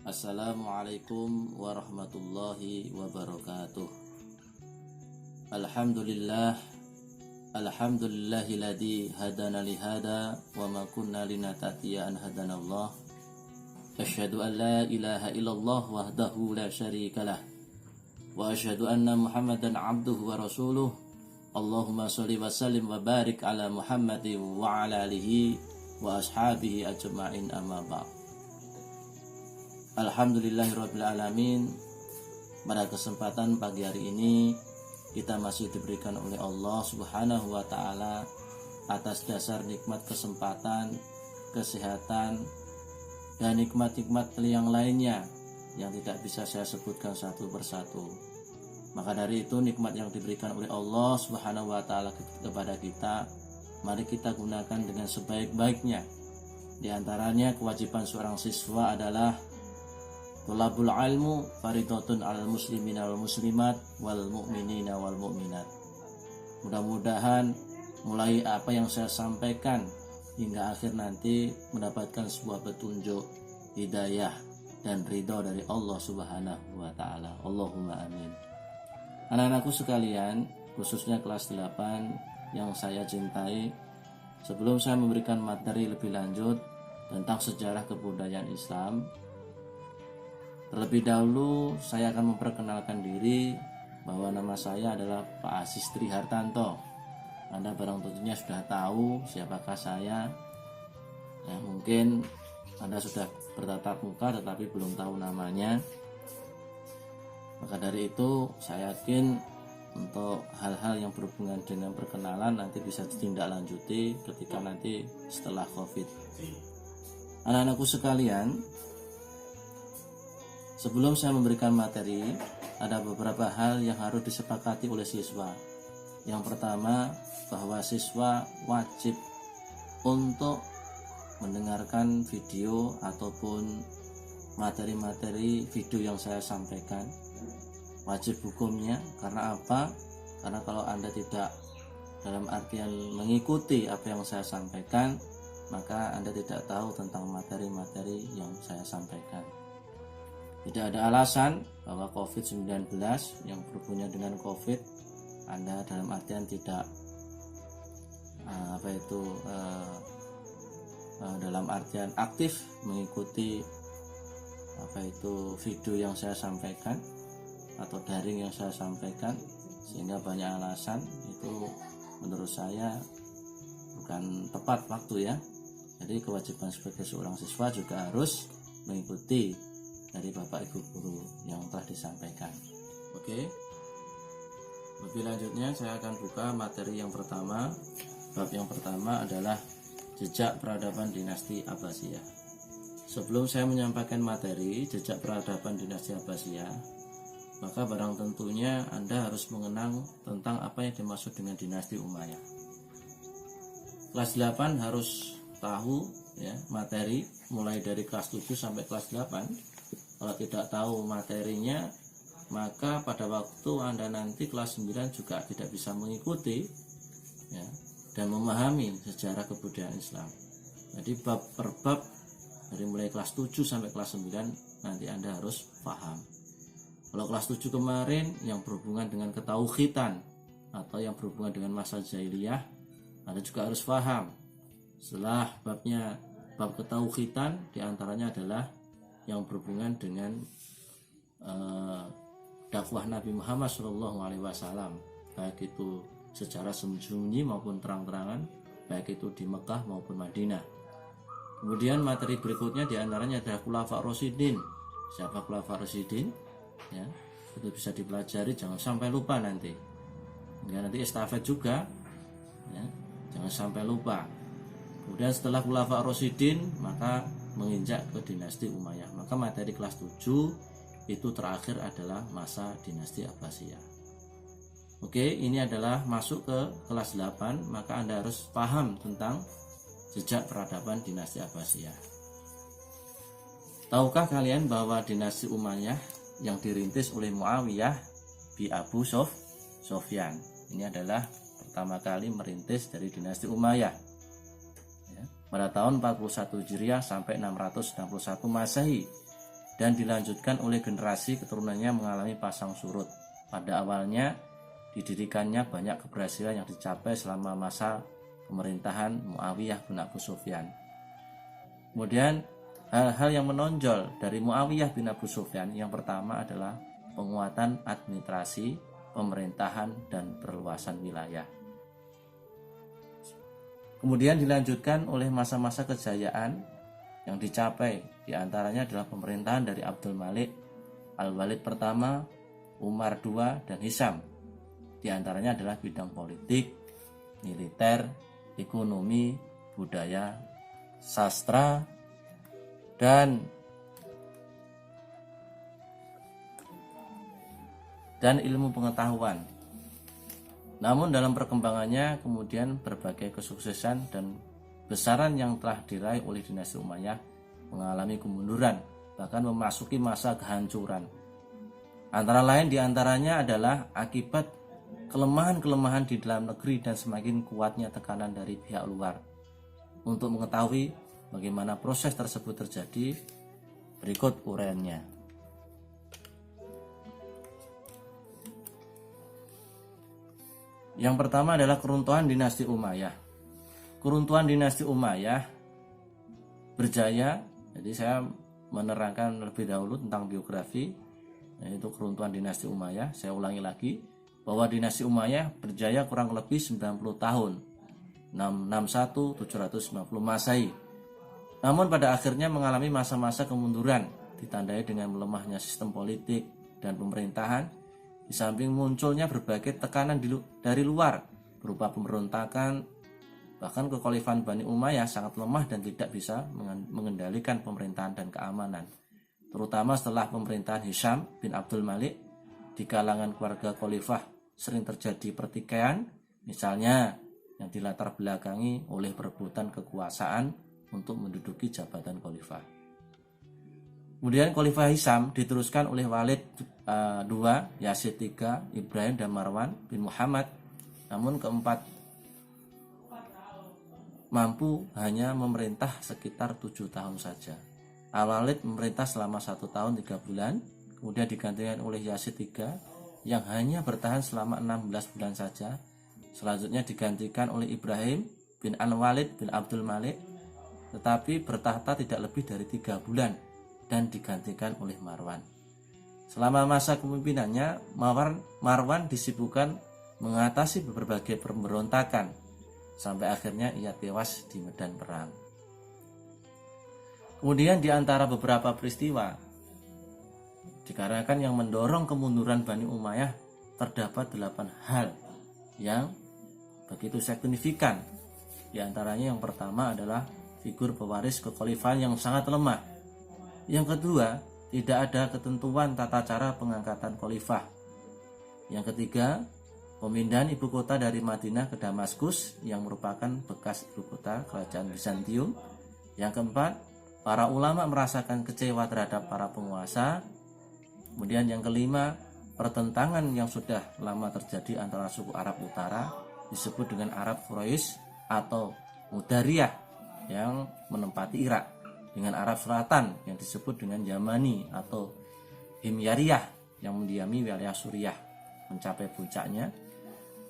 Assalamualaikum warahmatullahi wabarakatuh. Alhamdulillah, alhamdulillahilladzi hadana lihada wa ma kunna linahtadiya an hadanallah. Asyhadu an la ilaha illallah wahdahu la syarikalah wa asyhadu anna Muhammadan abduhu wa rasuluh. Allahumma shalli wa sallim wa barik ala Muhammadin wa ala alihi wa ashabihi ajma'in, amma ba'd. Alhamdulillahirabbil alamin. Pada kesempatan pagi hari ini kita masih diberikan oleh Allah Subhanahu wa taala atas dasar nikmat kesempatan, kesehatan, dan nikmat-nikmat yang lainnya yang tidak bisa saya sebutkan satu persatu. Maka dari itu nikmat yang diberikan oleh Allah Subhanahu wa taala kepada kita, mari kita gunakan dengan sebaik-baiknya. Di antaranya kewajiban seorang siswa adalah thalabul ilmu faridatun alal muslimina wal muslimat wal mu'minina wal mu'minat. Mudah-mudahan mulai apa yang saya sampaikan hingga akhir nanti mendapatkan sebuah petunjuk, hidayah, dan ridho dari Allah Subhanahu wa taala. Allahumma amin. Anak-anakku sekalian, khususnya kelas 8 yang saya cintai, sebelum saya memberikan materi lebih lanjut tentang sejarah kebudayaan Islam, terlebih dahulu saya akan memperkenalkan diri bahwa nama saya adalah Pak Aziz Trihartanto. Anda barang tentunya sudah tahu siapakah saya. Ya, mungkin Anda sudah bertatap muka tetapi belum tahu namanya. Maka dari itu saya yakin untuk hal-hal yang berhubungan dengan perkenalan nanti bisa ditindaklanjuti ketika nanti setelah COVID. Anak-anakku sekalian, sebelum saya memberikan materi, ada beberapa hal yang harus disepakati oleh siswa. Yang pertama, bahwa siswa wajib untuk mendengarkan video ataupun materi-materi video yang saya sampaikan. Wajib hukumnya, karena apa? Karena kalau Anda tidak dalam artian mengikuti apa yang saya sampaikan, maka Anda tidak tahu tentang materi-materi yang saya sampaikan. Tidak ada alasan bahwa COVID-19 yang berhubungan dengan COVID, Anda dalam artian tidak dalam artian aktif mengikuti video yang saya sampaikan atau daring yang saya sampaikan, sehingga banyak alasan. Itu menurut saya bukan tepat waktu ya. Jadi kewajiban sebagai seorang siswa juga harus mengikuti dari Bapak Ibu guru yang telah disampaikan. Oke. Lebih lanjutnya saya akan buka materi yang pertama. Bab yang pertama adalah jejak peradaban dinasti Abbasiyah. Sebelum saya menyampaikan materi jejak peradaban dinasti Abbasiyah, maka barang tentunya Anda harus mengenang tentang apa yang dimaksud dengan dinasti Umayyah. Kelas 8 harus tahu ya materi mulai dari kelas 7 sampai kelas 8. Kalau tidak tahu materinya, maka pada waktu Anda nanti kelas 9 juga tidak bisa mengikuti ya, dan memahami sejarah kebudayaan Islam. Jadi bab per bab dari mulai kelas 7 sampai kelas 9 nanti Anda harus paham. Kalau kelas 7 kemarin yang berhubungan dengan ketauhidan atau yang berhubungan dengan masa jahiliyah, Anda juga harus paham. Setelah bab ketauhidan diantaranya adalah yang berhubungan dengan dakwah Nabi Muhammad SAW, baik itu secara sembunyi maupun terang-terangan, baik itu di Mekah maupun Madinah. Kemudian materi berikutnya diantaranya adalah Khulafa Rasyidin. Siapa Khulafa Rasyidin? Ya, itu bisa dipelajari, jangan sampai lupa nanti. Ya, nanti estafet juga, ya, jangan sampai lupa. Kemudian setelah Khulafa Rasyidin maka menginjak ke dinasti Umayyah. Maka materi kelas 7 itu terakhir adalah masa dinasti Abbasiyah. Oke, ini adalah masuk ke kelas 8, maka Anda harus paham tentang jejak peradaban dinasti Abbasiyah. Tahukah kalian bahwa dinasti Umayyah yang dirintis oleh Muawiyah bin Abu Sofyan ini adalah pertama kali merintis dari dinasti Umayyah ya, pada tahun 41 Hijriah sampai 661 Masehi. dan dilanjutkan oleh generasi keturunannya mengalami pasang surut. Pada awalnya didirikannya banyak keberhasilan yang dicapai selama masa pemerintahan Muawiyah bin Abu Sufyan. Kemudian hal-hal yang menonjol dari Muawiyah bin Abu Sufyan yang pertama adalah penguatan administrasi, pemerintahan, dan perluasan wilayah. Kemudian dilanjutkan oleh masa-masa kejayaan yang dicapai, diantaranya adalah pemerintahan dari Abdul Malik, Al-Walid pertama, Umar II, dan Hisham. Di antaranya adalah bidang politik, militer, ekonomi, budaya, sastra, dan ilmu pengetahuan. Namun dalam perkembangannya kemudian berbagai kesuksesan dan besaran yang telah diraih oleh dinasti Umayyah mengalami kemunduran, bahkan memasuki masa kehancuran. Antara lain diantaranya adalah akibat kelemahan-kelemahan di dalam negeri dan semakin kuatnya tekanan dari pihak luar. Untuk mengetahui bagaimana proses tersebut terjadi, berikut uraiannya. Yang pertama adalah keruntuhan dinasti Umayyah. Keruntuhan dinasti Umayyah berjaya, jadi saya menerangkan lebih dahulu tentang biografi, yaitu keruntuhan dinasti Umayyah. Saya ulangi lagi, bahwa dinasti Umayyah berjaya kurang lebih 90 tahun, 661-750 Masehi. Namun pada akhirnya mengalami masa-masa kemunduran, ditandai dengan melemahnya sistem politik dan pemerintahan, di samping munculnya berbagai tekanan dari luar berupa pemberontakan. Bahkan kekhalifahan Bani Umayyah sangat lemah dan tidak bisa mengendalikan pemerintahan dan keamanan, terutama setelah pemerintahan Hisham bin Abdul Malik. Di kalangan keluarga khalifah sering terjadi pertikaian, misalnya yang dilatar belakangi oleh perebutan kekuasaan untuk menduduki jabatan khalifah. Kemudian Khalifah Hisham diteruskan oleh Walid II, Yazid III, Ibrahim dan Marwan bin Muhammad. Namun keempat mampu hanya memerintah sekitar 7 tahun saja. Al-Walid memerintah selama 1 tahun 3 bulan, kemudian digantikan oleh Yazid III yang hanya bertahan selama 16 bulan saja. Selanjutnya digantikan oleh Ibrahim bin Al-Walid bin Abdul Malik, tetapi bertahta tidak lebih dari 3 bulan dan digantikan oleh Marwan. Selama masa kepemimpinannya, Marwan disibukkan mengatasi berbagai pemberontakan sampai akhirnya ia tewas di medan perang. Kemudian di antara beberapa peristiwa dikarenakan yang mendorong kemunduran Bani Umayyah, terdapat 8 hal yang begitu signifikan. Di antaranya yang pertama adalah figur pewaris kekhalifahan yang sangat lemah. Yang kedua, tidak ada ketentuan tata cara pengangkatan khalifah. Yang ketiga, pemindahan ibu kota dari Madinah ke Damaskus yang merupakan bekas ibu kota kerajaan Bizantium. Yang keempat, para ulama merasakan kecewa terhadap para penguasa. Kemudian yang kelima, pertentangan yang sudah lama terjadi antara suku Arab Utara disebut dengan Arab Quraisy atau Mudariyah yang menempati Irak, dengan Arab Selatan yang disebut dengan Yamani atau Himyariyah yang mendiami wilayah Suriah mencapai puncaknya.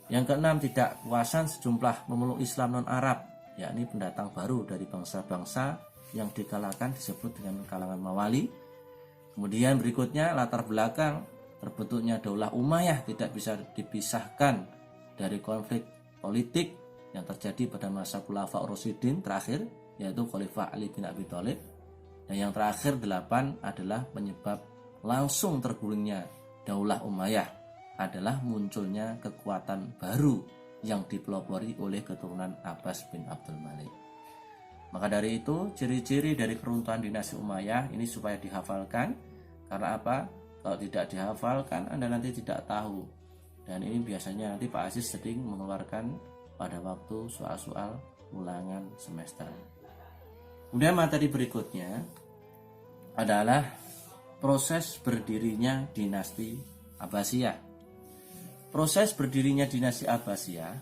Yang keenam, tidak puasan sejumlah pemeluk Islam non-Arab, yakni pendatang baru dari bangsa-bangsa yang dikalahkan disebut dengan kalangan Mawali. Kemudian berikutnya, latar belakang terbentuknya Daulah Umayyah tidak bisa dipisahkan dari konflik politik yang terjadi pada masa Khulafaur Rasyidin terakhir, yaitu Khalifah Ali bin Abi Thalib. Dan yang terakhir 8 adalah penyebab langsung tergulingnya Daulah Umayyah adalah munculnya kekuatan baru yang dipelopori oleh keturunan Abbas bin Abdul Malik. Maka dari itu, ciri-ciri dari keruntuhan dinasti Umayyah ini supaya dihafalkan. Karena apa? Kalau tidak dihafalkan, Anda nanti tidak tahu. Dan ini biasanya nanti Pak Aziz sering mengeluarkan pada waktu soal-soal ulangan semester. Kemudian materi berikutnya adalah proses berdirinya dinasti Abbasiyah. Proses berdirinya dinasti Abbasiyah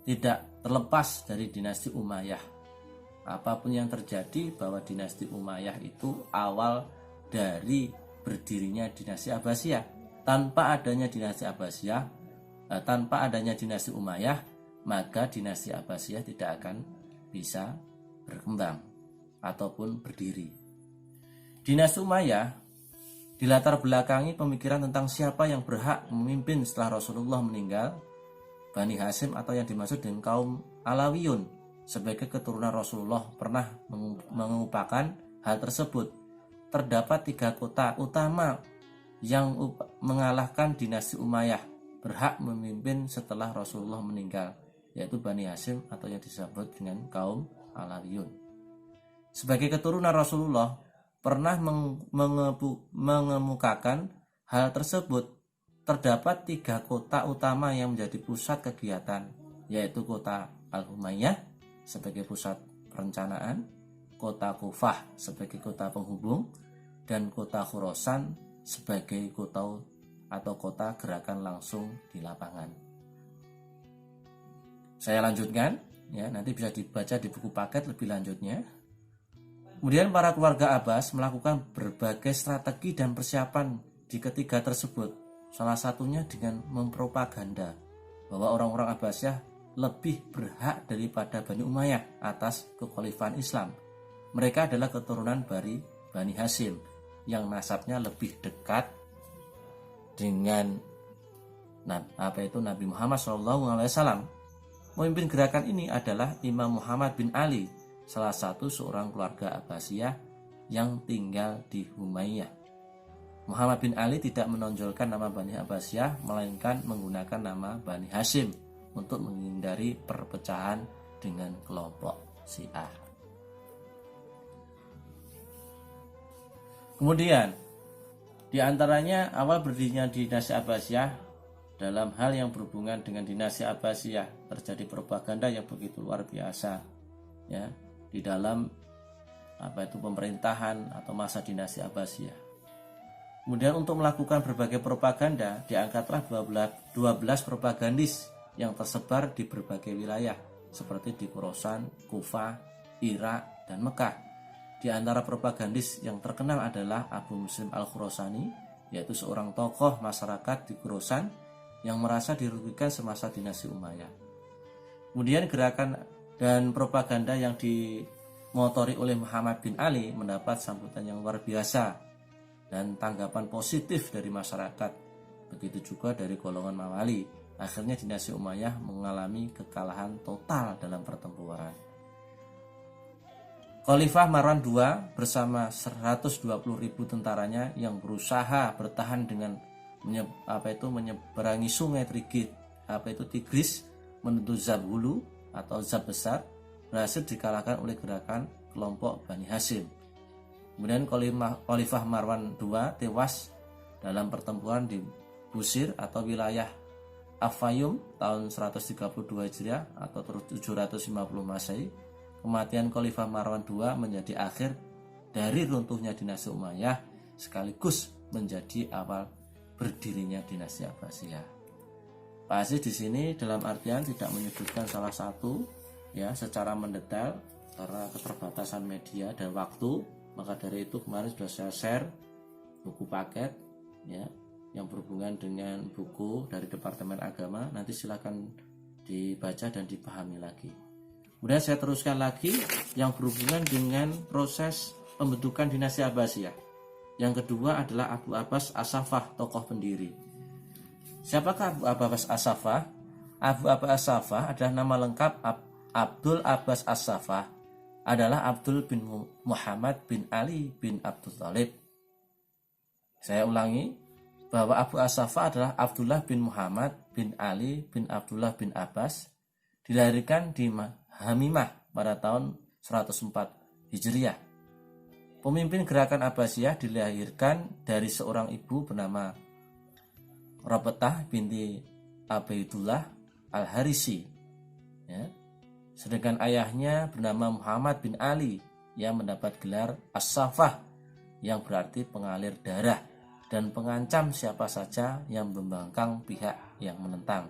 tidak terlepas dari dinasti Umayyah. Apapun yang terjadi, bahwa dinasti Umayyah itu awal dari berdirinya dinasti Abbasiyah. Tanpa adanya dinasti Abbasiyah, tanpa adanya dinasti Umayyah, maka dinasti Abbasiyah tidak akan bisa berkembang ataupun berdiri. Dinasti Umayyah dilatar belakangi pemikiran tentang siapa yang berhak memimpin setelah Rasulullah meninggal, Bani Hashim atau yang dimaksud dengan kaum Alawiyun. Sebagai keturunan Rasulullah pernah mengupakan hal tersebut. Terdapat 3 kota utama yang mengalahkan dinasti Umayyah berhak memimpin setelah Rasulullah meninggal, yaitu Bani Hashim atau yang disebut dengan kaum Alawiyun. Sebagai keturunan Rasulullah pernah mengemukakan hal tersebut. Terdapat 3 kota utama yang menjadi pusat kegiatan, yaitu kota Al-Umayyah sebagai pusat perencanaan, kota Kufah sebagai kota penghubung, dan kota Khurasan sebagai kota atau kota gerakan langsung di lapangan. Saya lanjutkan, ya, nanti bisa dibaca di buku paket lebih lanjutnya. Kemudian para keluarga Abbas melakukan berbagai strategi dan persiapan di ketiga tersebut. Salah satunya dengan mempropaganda bahwa orang-orang Abbasiyah lebih berhak daripada Bani Umayyah atas kekhalifahan Islam. Mereka adalah keturunan dari Bani Hashim yang nasabnya lebih dekat dengan Nabi Muhammad SAW. Pemimpin gerakan ini adalah Imam Muhammad bin Ali, salah satu seorang keluarga Abbasiyah yang tinggal di Umayyah. Muhammad bin Ali tidak menonjolkan nama Bani Abbasiyah, melainkan menggunakan nama Bani Hashim untuk menghindari perpecahan dengan kelompok Syiah. Kemudian, di antaranya awal berdirinya dinasti Abbasiyah dalam hal yang berhubungan dengan dinasti Abbasiyah terjadi propaganda yang begitu luar biasa, ya, di dalam pemerintahan atau masa dinasti Abbasiyah. Kemudian untuk melakukan berbagai propaganda diangkatlah 12 propagandis yang tersebar di berbagai wilayah seperti di Khurasan, Kufah, Irak, dan Mekah. Di antara propagandis yang terkenal adalah Abu Muslim Al-Khurasani, yaitu seorang tokoh masyarakat di Khurasan yang merasa dirugikan semasa dinasti Umayyah. Kemudian gerakan dan propaganda yang dimotori oleh Muhammad bin Ali mendapat sambutan yang luar biasa dan tanggapan positif dari masyarakat, begitu juga dari golongan Mawali. Akhirnya dinasti Umayyah mengalami kekalahan total dalam pertempuran. Khalifah Marwan II bersama 120.000 tentaranya yang berusaha bertahan dengan menyeberangi sungai Tigris menuju Zabhulu atau Zab besar, berhasil dikalahkan oleh gerakan kelompok Bani Hashim. Kemudian Khalifah Marwan II tewas dalam pertempuran di Busir atau wilayah Al-Fayyum tahun 132 Hijriah atau 750 Masehi. Kematian Khalifah Marwan II menjadi akhir dari runtuhnya dinasti Umayyah sekaligus menjadi awal berdirinya dinasti Abbasiyah. Pasti di sini dalam artian tidak menyebutkan salah satu ya secara mendetail karena keterbatasan media dan waktu. Maka dari itu kemarin sudah saya share buku paket ya yang berhubungan dengan buku dari Departemen Agama, nanti silakan dibaca dan dipahami lagi. Kemudian saya teruskan lagi yang berhubungan dengan proses pembentukan dinasti Abbasiyah. Yang kedua adalah Abu Abbas As-Saffah, tokoh pendiri. Siapakah Abu Abbas As-Saffah? Abu Abbas As-Saffah adalah nama lengkap Abdul Abbas As-Saffah, adalah Abdul bin Muhammad bin Ali bin Abdul Thalib. Saya ulangi, bahwa Abu As-Saffah adalah Abdullah bin Muhammad bin Ali bin Abdullah bin Abbas, dilahirkan di Hamimah pada tahun 104 Hijriah. Pemimpin gerakan Abbasiyah dilahirkan dari seorang ibu bernama Rabetah binti Abaidullah Al-Harisi, ya. Sedangkan ayahnya bernama Muhammad bin Ali yang mendapat gelar As-Saffah yang berarti pengalir darah dan pengancam siapa saja yang membangkang pihak yang menentang.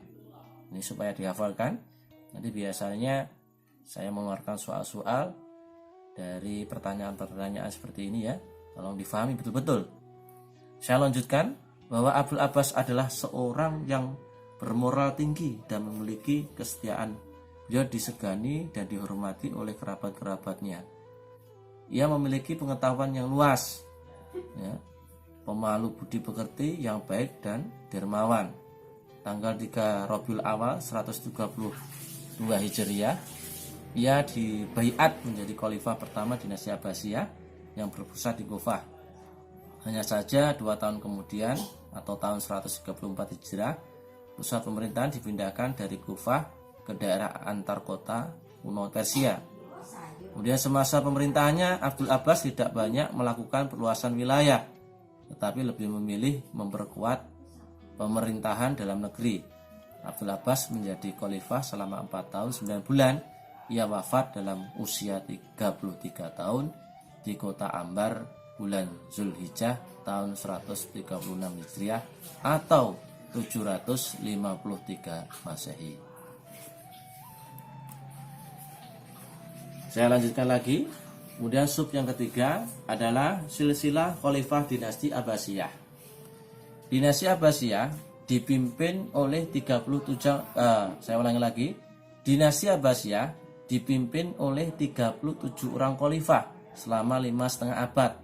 Ini supaya dihafalkan. Nanti biasanya saya mengeluarkan soal-soal dari pertanyaan-pertanyaan seperti ini ya. Tolong difahami betul-betul. Saya lanjutkan bahwa Abul Abbas adalah seorang yang bermoral tinggi dan memiliki kesetiaan. Beliau disegani dan dihormati oleh kerabat-kerabatnya. Ia memiliki pengetahuan yang luas, ya, pemalu budi pekerti yang baik dan dermawan. Tanggal 3 Rabiul Awal 132 Hijriah, ia dibaiat menjadi khalifah pertama dinasti Abbasiyah yang berpusat di Kufah. Hanya saja 2 tahun kemudian atau tahun 134 Hijriah, pusat pemerintahan dipindahkan dari Kufah ke daerah antar kota kuno Persia. Kemudian semasa pemerintahannya, Abdul Abbas tidak banyak melakukan perluasan wilayah, tetapi lebih memilih memperkuat pemerintahan dalam negeri. Abdul Abbas menjadi khalifah selama 4 tahun 9 bulan. Ia wafat dalam usia 33 tahun di kota Ambar bulan Zulhijjah tahun 136 Hijriah atau 753 Masehi. Saya lanjutkan lagi. Kemudian sub yang ketiga adalah silsilah khalifah dinasti Abbasiyah. Dinasti Abbasiyah dipimpin oleh 37 saya ulangi lagi. Dinasti Abbasiyah dipimpin oleh 37 orang khalifah selama 5,5 abad,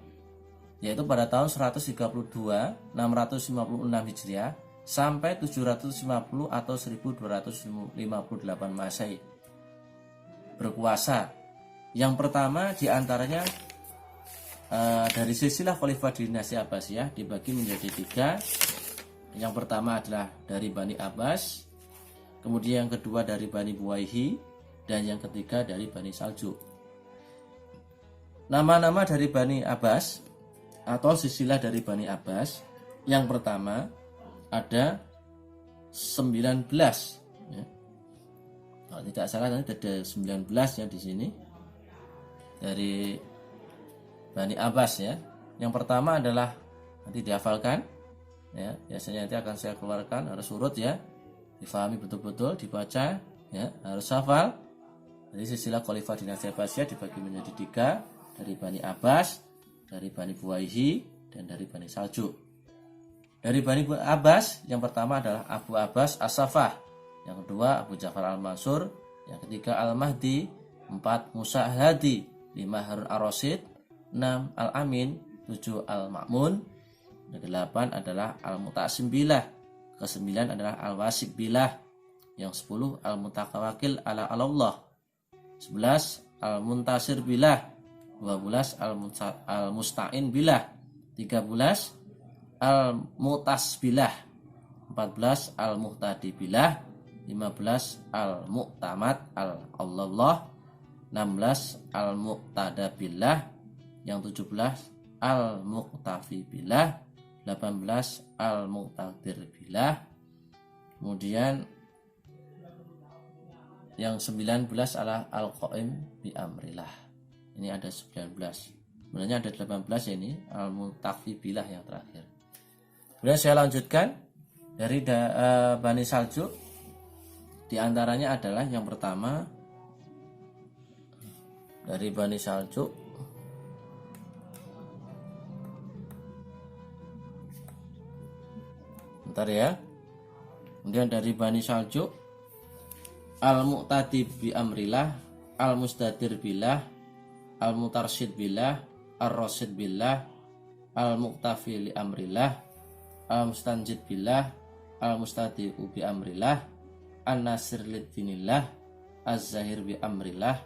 yaitu pada tahun 132 656 Hijriah sampai 750 atau 1258 Masehi. Berkuasa. Yang pertama diantaranya dari silsilah khalifah dinasti Abbasiyah dibagi menjadi 3. Yang pertama adalah dari Bani Abbas, kemudian yang kedua dari Bani Buwaihi, dan yang ketiga dari Bani Saljuk. Nama-nama dari Bani Abbas atau silsilah dari Bani Abbas, yang pertama ada 19, ya. Kalau tidak salah nanti ada 19 ya di sini dari Bani Abbas ya. Yang pertama adalah nanti dihafalkan ya, biasanya nanti akan saya keluarkan, harus urut ya, difahami betul-betul, dibaca ya, harus hafal. Jadi silsilah khalifah dinasti Abbasiyah dibagi menjadi 3, dari Bani Abbas, dari Bani Buwaihi, dan dari Bani Saljuk. Dari Bani Abbas yang pertama adalah Abu Abbas As-Saffah, yang kedua Abu Ja'far Al-Mansur, yang ketiga Al-Mahdi, 4 Musa Al-Hadi, 5 Harun Ar-Rasyid, 6 Al-Amin, 7 Al-Ma'mun, 8 adalah Al-Muta'asim Billah, ke-9 adalah Al-Wasib Billah, yang 10 Al-Mutakawakil ala Allah, 11 Al-Muntasir Billah, 12 Al-Musta'in Billah, 13 Al-Mutas Billah, 14 Al-Muhtadi Billah, 15 Al-Mu'tamad Al-Allah, 16 Al-Muqtada Billah, yang 17 Al-Muqtafi Billah, 18 Al-Muqtadir Billah, kemudian yang 19 adalah Al-Qaim bi Amrillah. Ini ada 19. Sebenarnya ada 18 ya, ini Al-Muqtafi Billah yang terakhir. Kemudian saya lanjutkan dari Bani Saljuk. Di antaranya adalah yang pertama dari Bani Saljuk bentar ya. Kemudian dari Bani Saljuk Al-Muqtadi bi Amrillah, Al-Mustadir Billah, Al-Mutarsyid Billah, Ar-Rasyid Billah, Al-Muqtafi li Amrillah, Al-Mustanjid Billah, Al-Mustadi'u bi Amrillah, An-Nasir lidinillah, Az-Zahir bi Amrillah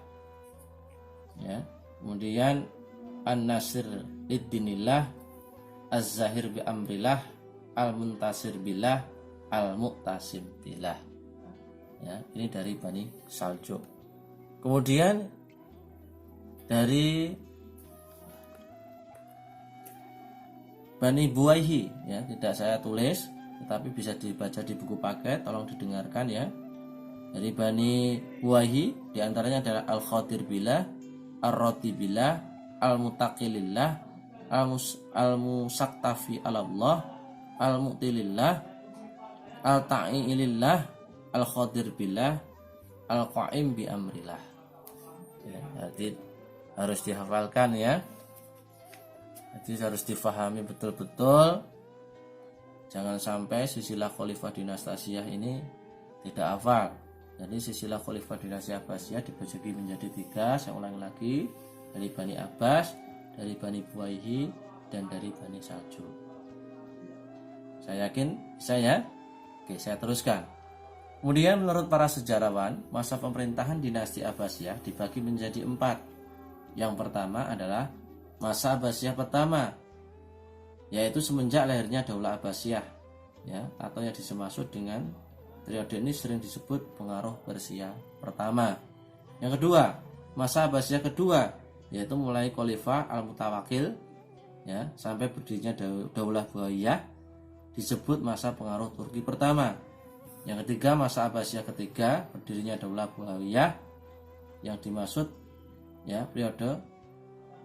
ya. Kemudian An-Nasir lidinillah, Az-Zahir bi Amrillah, Al-Muntasir Billah, Al-Muqtasim Billah ya. Ini dari Bani Saljuk. Kemudian dari Bani Buwaihi ya, tidak saya tulis tetapi bisa dibaca di buku paket, tolong didengarkan ya. Dari Bani Buwaihi diantaranya adalah Al-Khadir Billah, Ar-Rati Billah, Al-Mutaqilillah, Al-Musaktafi Allah, Al-Mu'tilillah, Al-Ta'ilillah, Al-Khadir Billah, Al-Qaim bi Amrillah ya, jadi harus dihafalkan ya. Jadi harus difahami betul-betul. Jangan sampai silsilah Khalifah dinasti Abbasiyah ini tidak hafal. Jadi silsilah Khalifah dinasti Abbasiyah dibagi menjadi 3. Saya ulangi lagi, dari Bani Abbas, dari Bani Buwaihi, dan dari Bani Saljuk. Saya yakin bisa ya? Oke, saya teruskan. Kemudian menurut para sejarawan, masa pemerintahan dinasti Abbasiyah dibagi menjadi 4. Yang pertama adalah masa Abbasiyah pertama, yaitu semenjak lahirnya Daulah Abbasiyah, ya, atau yang dimaksud dengan periode ini sering disebut pengaruh Persia pertama. Yang kedua, masa Abbasiyah kedua, yaitu mulai Khalifah Al-Mutawakkil, ya, sampai berdirinya Daulah Buayyah, disebut masa pengaruh Turki pertama. Yang ketiga, masa Abbasiyah ketiga, berdirinya Daulah Buayyah, yang dimaksud, ya, periode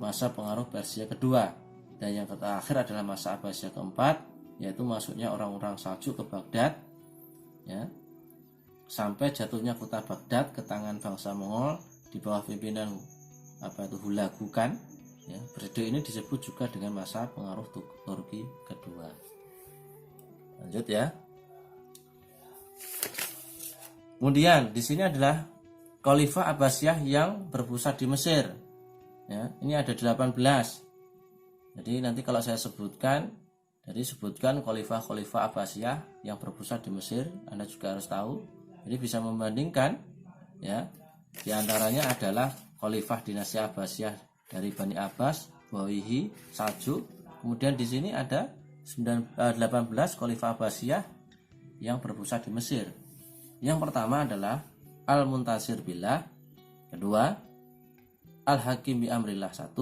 masa pengaruh Persia kedua. Dan yang terakhir adalah masa Abbasiyah keempat, yaitu masuknya orang-orang Saljuk ke Baghdad, ya, sampai jatuhnya kota Baghdad ke tangan bangsa Mongol di bawah pimpinan Hulagu Khan, ya. Periode ini disebut juga dengan masa pengaruh Turki kedua. Lanjut ya. Kemudian di sini adalah Khalifah Abbasiyah yang berpusat di Mesir. Ya, ini ada 18. Jadi nanti kalau saya sebutkan, jadi sebutkan Khalifah Abbasiyah yang berpusat di Mesir, Anda juga harus tahu. Jadi bisa membandingkan, ya. Di antaranya adalah Khalifah dinasti Abbasiyah dari Bani Abbas, Buwaihi, Saljuk. Kemudian di sini ada 18 Khalifah Abbasiyah yang berpusat di Mesir. Yang pertama adalah Al-Muntasir Billah, kedua Al-Hakim bi Amrillah 1,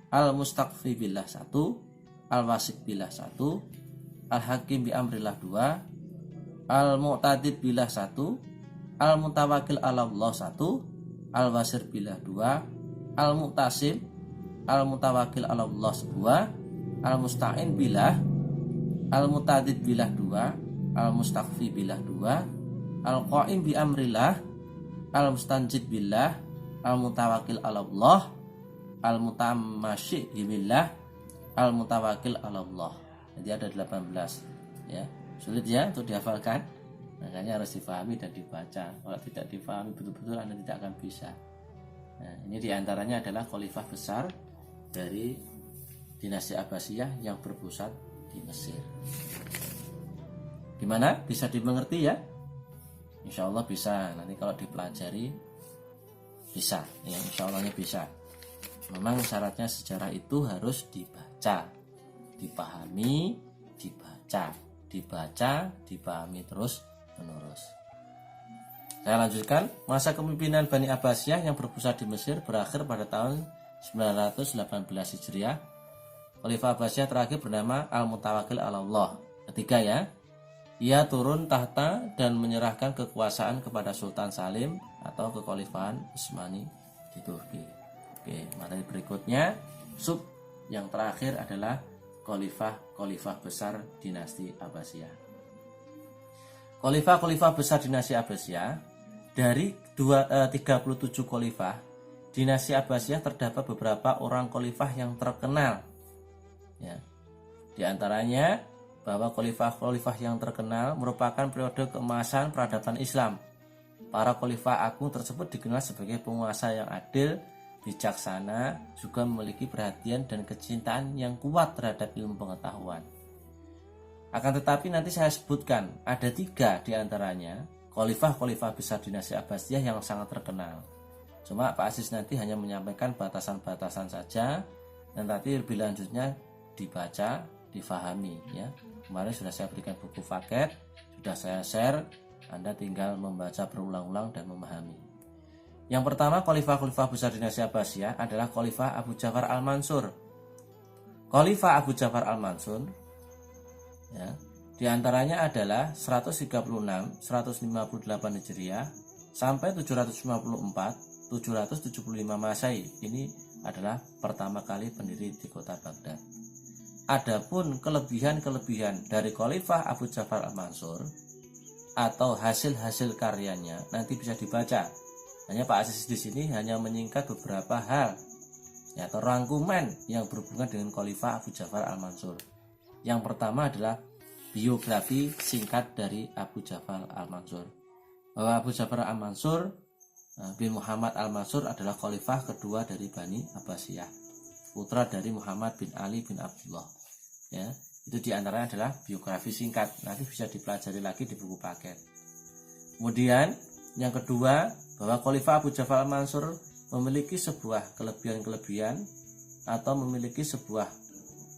Al-Mustaqfi Billah 1, Al-Wasik Billah 1, Al-Hakim bi Amrillah 2, Al-Mu'tadid Billah 1, Al-Mutawakkil ala Allah 1, Al-Wasir Billah 2, Al-Mu'tasim, Al-Mutawakkil ala Allah 2, Al-Musta'in Billah, Al-Mutadid Billah 2, Al-Mustaqfi Billah 2, Al-Qaim bi Amrillah, Al-Mustanjid Billah, Al-Mutawakkil ala Allah, Al-Mutamasyi billah, Al-Mutawakkil ala Allah. Jadi ada 18, ya. Sulit ya untuk dihafalkan, makanya harus difahami dan dibaca. Kalau tidak difahami betul-betul, Anda tidak akan bisa. Nah, ini diantaranya adalah khalifah besar dari dinasti Abbasiyah yang berpusat di Mesir. Gimana? Bisa dimengerti ya? Insya Allah bisa. Nanti kalau dipelajari bisa, ya, insya Allahnya bisa. Memang syaratnya sejarah itu harus dibaca, dipahami, dibaca, dipahami terus menerus. Saya lanjutkan. Masa kepemimpinan Bani Abbasiyah yang berpusat di Mesir berakhir pada tahun 918 Hijriah. Khalifah Abbasiyah terakhir bernama Al-Mutawakkil ala Allah. Ketiga ya. Ia turun tahta dan menyerahkan kekuasaan kepada Sultan Salim atau kekhalifahan Utsmani di Turki. Oke, materi berikutnya sub yang terakhir adalah khalifah besar dinasti Abbasiyah. Khalifah besar dinasti Abbasiyah, dari 37 khalifah dinasti Abbasiyah terdapat beberapa orang khalifah yang terkenal. Ya. Di antaranya bahwa khalifah yang terkenal merupakan periode keemasan peradaban Islam. Para khalifah agung tersebut dikenal sebagai penguasa yang adil, bijaksana, juga memiliki perhatian dan kecintaan yang kuat terhadap ilmu pengetahuan. Akan tetapi nanti saya sebutkan ada 3 diantaranya khalifah besar dinasti Abbasiyah yang sangat terkenal. Cuma Pak Aziz nanti hanya menyampaikan batasan-batasan saja, dan nanti lebih lanjutnya dibaca, difahami ya. Kemarin sudah saya berikan buku paket, sudah saya share, Anda tinggal membaca berulang-ulang dan memahami. Yang pertama, khalifah besar dinasti Abbasiyah adalah Khalifah Abu Ja'far Al-Mansur. Khalifah Abu Ja'far Al-Mansur, ya, di antaranya adalah 136, 158 Hijriah sampai 754, 775 Masehi. Ini adalah pertama kali pendiri di kota Baghdad. Adapun kelebihan-kelebihan dari Khalifah Abu Ja'far Al-Mansur atau hasil-hasil karyanya nanti bisa dibaca. Hanya Pak Aziz di sini hanya menyingkat beberapa hal ya, atau rangkuman yang berhubungan dengan Khalifah Abu Ja'far Al-Mansur. Yang pertama adalah biografi singkat dari Abu Ja'far Al-Mansur. Bahwa Abu Ja'far Al-Mansur bin Muhammad Al-Mansur adalah khalifah kedua dari Bani Abbasiyah, putra dari Muhammad bin Ali bin Abdullah. Ya, itu diantaranya adalah biografi singkat. Nanti bisa dipelajari lagi di buku paket. Kemudian yang kedua, bahwa Khalifah Abu Ja'far Al-Mansur memiliki sebuah kelebihan-kelebihan atau memiliki sebuah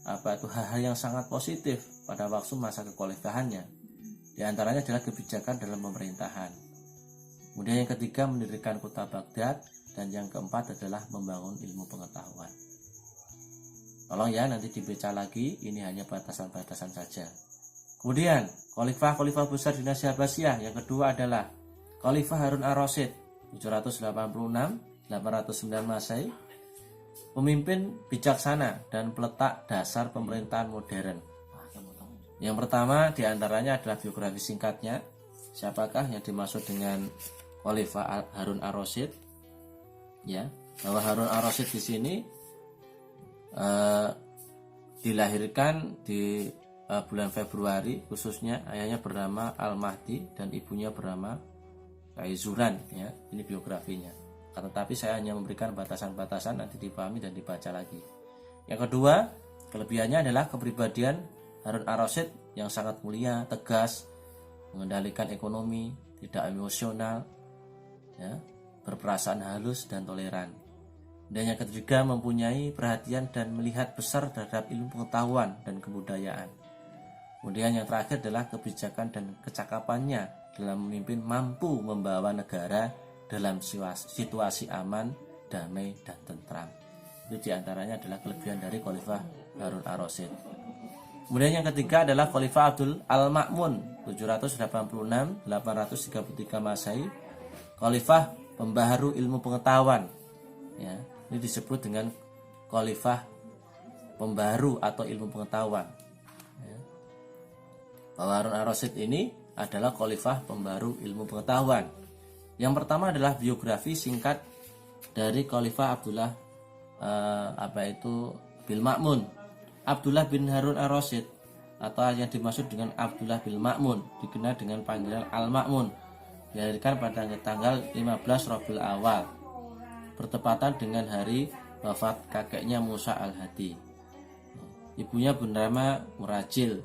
hal-hal yang sangat positif pada waktu masa kekhalifahannya. Di antaranya adalah kebijakan dalam pemerintahan. Kemudian yang ketiga, mendirikan kota Baghdad, dan yang keempat adalah membangun ilmu pengetahuan. Tolong ya, nanti dibaca lagi, ini hanya batasan-batasan saja. Kemudian khalifah besar dinasti Abbasiyah yang kedua adalah Khalifah Harun Ar-Rasyid 786-809 Masehi, pemimpin bijaksana dan peletak dasar pemerintahan modern. Yang pertama diantaranya adalah biografi singkatnya. Siapakah yang dimaksud dengan Khalifah Harun Ar-Rasyid? Ya, bahwa Harun Ar-Rasyid di sini dilahirkan di bulan Februari, khususnya ayahnya bernama Al-Mahdi dan ibunya bernama Kaizuran. Ya, ini biografinya. Tetapi saya hanya memberikan batasan-batasan, nanti dipahami dan dibaca lagi. Yang kedua, kelebihannya adalah kepribadian Harun Ar-Rasyid yang sangat mulia, tegas, mengendalikan ekonomi, tidak emosional, ya, berperasaan halus dan toleran. Dan yang ketiga, mempunyai perhatian dan melihat besar terhadap ilmu pengetahuan dan kebudayaan. Kemudian yang terakhir adalah kebijakan dan kecakapannya dalam memimpin mampu membawa negara dalam situasi aman, damai, dan tentram. Itu diantaranya adalah kelebihan dari Khalifah Harun Ar-Rasyid. Kemudian yang ketiga adalah Khalifah Abdul Al-Ma'mun 786-833 Masehi, Khalifah pembaharu ilmu pengetahuan. Ya, ini disebut dengan Khalifah pembaharu atau ilmu pengetahuan. Ya. Bahwa Harun Ar-Rasyid ini adalah Khalifah pembaharu ilmu pengetahuan. Yang pertama adalah biografi singkat dari Khalifah Abdullah bin Ma'mun. Abdullah bin Harun Ar-Rasyid atau yang dimaksud dengan Abdullah bin Ma'mun dikenal dengan panggilan Al-Ma'mun, dilahirkan pada tanggal 15 Rabiul Awal, bertepatan dengan hari wafat kakeknya Musa Al-Hadi. Ibunya bernama Murajil,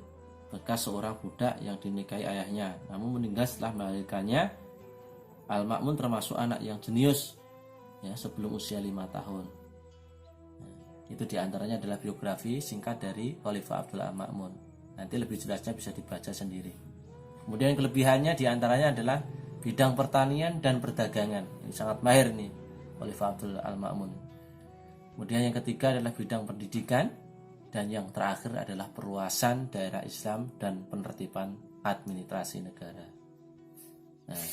bekas seorang budak yang dinikahi ayahnya, namun meninggal setelah melahirkannya. Al-Ma'mun termasuk anak yang jenius, ya, sebelum usia 5 tahun. Itu diantaranya adalah biografi singkat dari Khalifah Abdul Al-Ma'mun. Nanti lebih jelasnya bisa dibaca sendiri. Kemudian kelebihannya diantaranya adalah bidang pertanian dan perdagangan. Ini sangat mahir nih Khalifah Abdul Al-Ma'mun. Kemudian yang ketiga adalah bidang pendidikan, dan yang terakhir adalah perluasan daerah Islam dan penertiban administrasi negara. Nah,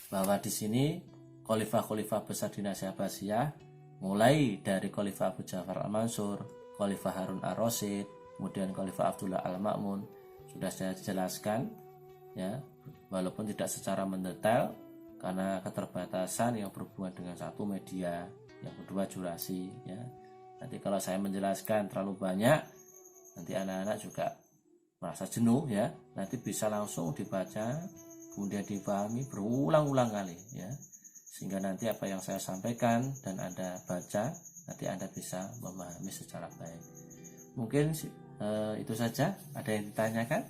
bahwa di sini khalifah-khalifah besar dinasti Abbasiyah, mulai dari Khalifah Abu Ja'far Al-Mansur, Khalifah Harun Ar-Rasyid, kemudian Khalifah Abdullah Al-Ma'mun, sudah saya jelaskan, ya, walaupun tidak secara mendetail karena keterbatasan yang berhubungan dengan satu media, yang kedua durasi, ya. Nanti kalau saya menjelaskan terlalu banyak, nanti anak-anak juga merasa jenuh, ya. Nanti bisa langsung dibaca, kemudian dipahami berulang-ulang kali, ya. Sehingga nanti apa yang saya sampaikan dan Anda baca, nanti Anda bisa memahami secara baik. Mungkin itu saja. Ada yang ditanyakan?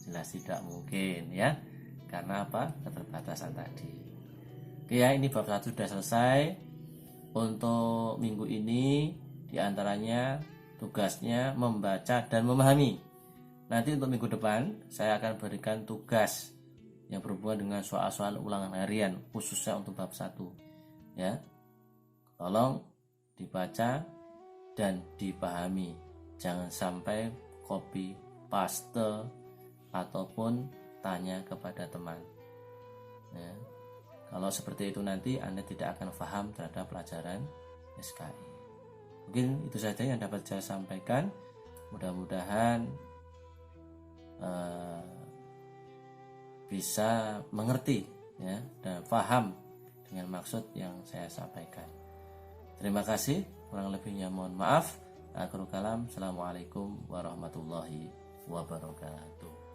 Jelas tidak mungkin, ya. Karena apa? Keterbatasan tadi. Oke ya, ini bab 1 sudah selesai. Untuk minggu ini diantaranya tugasnya membaca dan memahami. Nanti untuk minggu depan saya akan berikan tugas yang berhubungan dengan soal-soal ulangan harian, khususnya untuk bab 1. Ya. Tolong dibaca dan dipahami. Jangan sampai copy paste ataupun tanya kepada teman. Ya. Kalau seperti itu nanti Anda tidak akan paham terhadap pelajaran SKI. Mungkin itu saja yang dapat saya sampaikan. Mudah-mudahan bisa mengerti, ya, dan paham dengan maksud yang saya sampaikan. Terima kasih. Kurang lebihnya mohon maaf. Akhirul kalam. Assalamualaikum warahmatullahi wabarakatuh.